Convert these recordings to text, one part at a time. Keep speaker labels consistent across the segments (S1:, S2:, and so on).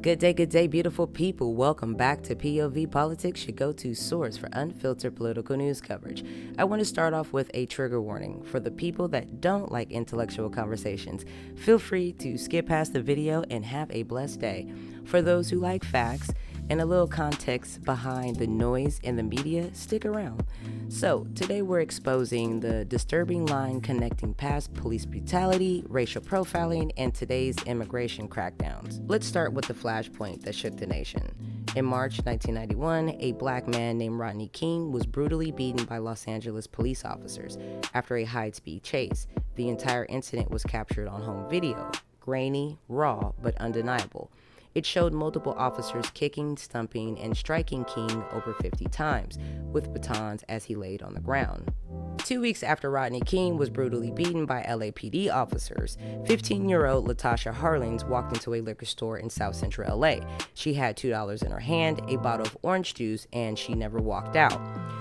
S1: Good day, beautiful people. Welcome back to POV Politics, your go-to source for unfiltered political news coverage. I want to start off with a trigger warning. For the people that don't like intellectual conversations, feel free to skip past the video and have a blessed day. For those who like facts and a little context behind the noise in the media, stick around. So, today we're exposing the disturbing line connecting past police brutality, racial profiling, and today's immigration crackdowns. Let's start with the flashpoint that shook the nation. In March 1991, a black man named Rodney King was brutally beaten by Los Angeles police officers after a high-speed chase. The entire incident was captured on home video, grainy, raw, but undeniable. It showed multiple officers kicking, stumping, and striking King over 50 times with batons as he laid on the ground. 2 weeks after Rodney King was brutally beaten by LAPD officers, 15-year-old Latasha Harlins walked into a liquor store in South Central LA. She had $2 in her hand, a bottle of orange juice, and she never walked out.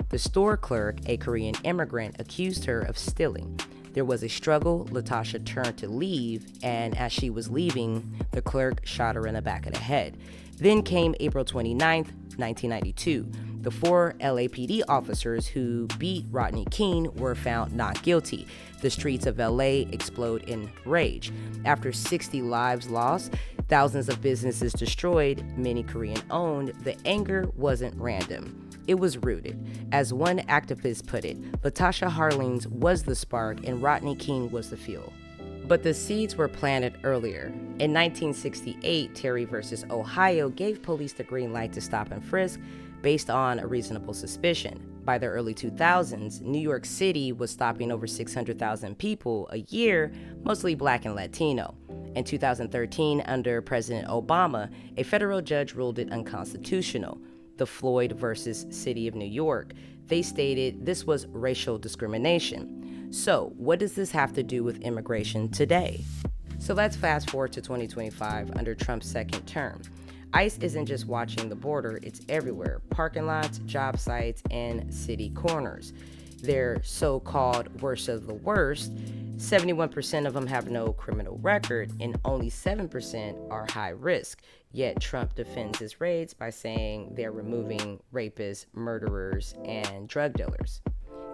S1: The store clerk, a Korean immigrant, accused her of stealing. There was a struggle. Latasha turned to leave, and as she was leaving, the clerk shot her in the back of the head. Then came April 29th, 1992. The 4 LAPD officers who beat Rodney King were found not guilty. The streets of LA explode in rage. After 60 lives lost, thousands of businesses destroyed, many Korean-owned, the anger wasn't random. It was rooted. As one activist put it, Latasha Harlins was the spark and Rodney King was the fuel. But the seeds were planted earlier. In 1968, Terry versus Ohio gave police the green light to stop and frisk based on a reasonable suspicion. By the early 2000s, New York City was stopping over 600,000 people a year, mostly black and Latino. In 2013, under President Obama, a federal judge ruled it unconstitutional. The Floyd versus City of New York. They stated this was racial discrimination. So, what does this have to do with immigration today? So let's fast forward to 2025 under Trump's second term. ICE isn't just watching the border, it's everywhere. Parking lots, job sites, and city corners. They're so-called worst of the worst. 71% of them have no criminal record, and only 7% are high risk. Yet Trump defends his raids by saying they're removing rapists, murderers, and drug dealers.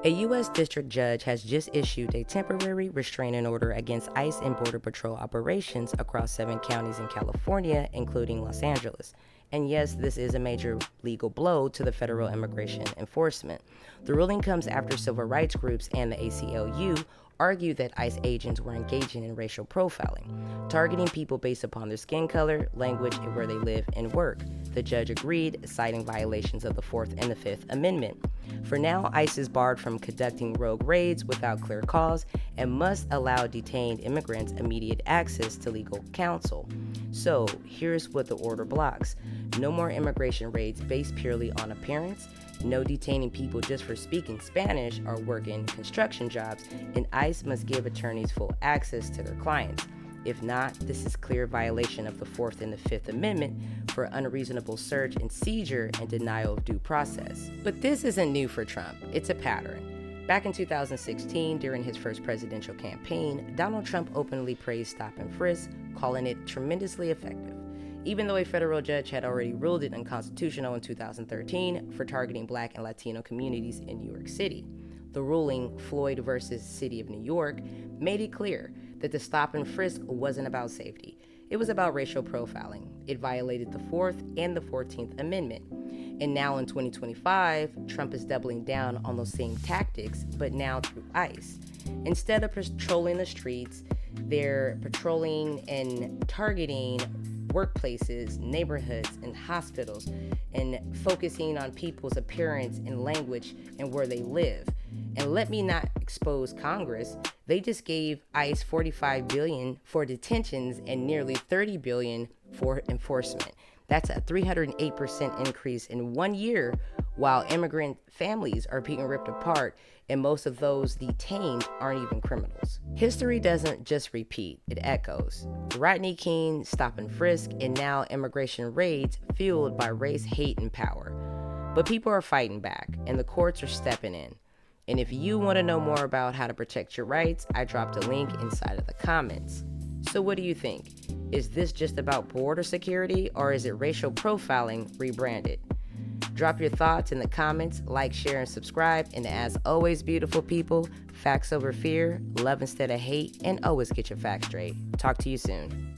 S1: A U.S. district judge has just issued a temporary restraining order against ICE and Border Patrol operations across 7 counties in California, including Los Angeles. And yes, this is a major legal blow to the federal immigration enforcement. The ruling comes after civil rights groups and the ACLU argued that ICE agents were engaging in racial profiling, targeting people based upon their skin color, language, and where they live and work. The judge agreed, citing violations of the 4th and the 5th Amendment. For now, ICE is barred from conducting rogue raids without clear cause and must allow detained immigrants immediate access to legal counsel. So, here's what the order blocks. No more immigration raids based purely on appearance, no detaining people just for speaking Spanish or working construction jobs, and ICE must give attorneys full access to their clients. If not, this is clear violation of the 4th and the 5th Amendment for unreasonable search and seizure and denial of due process. But this isn't new for Trump, it's a pattern. Back in 2016, during his first presidential campaign, Donald Trump openly praised stop and frisk, calling it tremendously effective. Even though a federal judge had already ruled it unconstitutional in 2013 for targeting black and Latino communities in New York City. The ruling, Floyd versus City of New York, made it clear that the stop and frisk wasn't about safety. It was about racial profiling. It violated the 4th and the 14th Amendment. And now in 2025, Trump is doubling down on those same tactics, but now through ICE. Instead of patrolling the streets, they're patrolling and targeting workplaces, neighborhoods, and hospitals, and focusing on people's appearance and language and where they live. And let me not expose Congress. They just gave ICE $45 billion for detentions and nearly $30 billion for enforcement. That's a 308% increase in 1 year, while immigrant families are being ripped apart, and most of those detained aren't even criminals. History doesn't just repeat, it echoes. Rodney King, stop and frisk, and now immigration raids fueled by race, hate, and power. But people are fighting back, and the courts are stepping in. And if you want to know more about how to protect your rights, I dropped a link inside of the comments. So what do you think? Is this just about border security, or is it racial profiling rebranded? Drop your thoughts in the comments, like, share, and subscribe. And as always, beautiful people, facts over fear, love instead of hate, and always get your facts straight. Talk to you soon.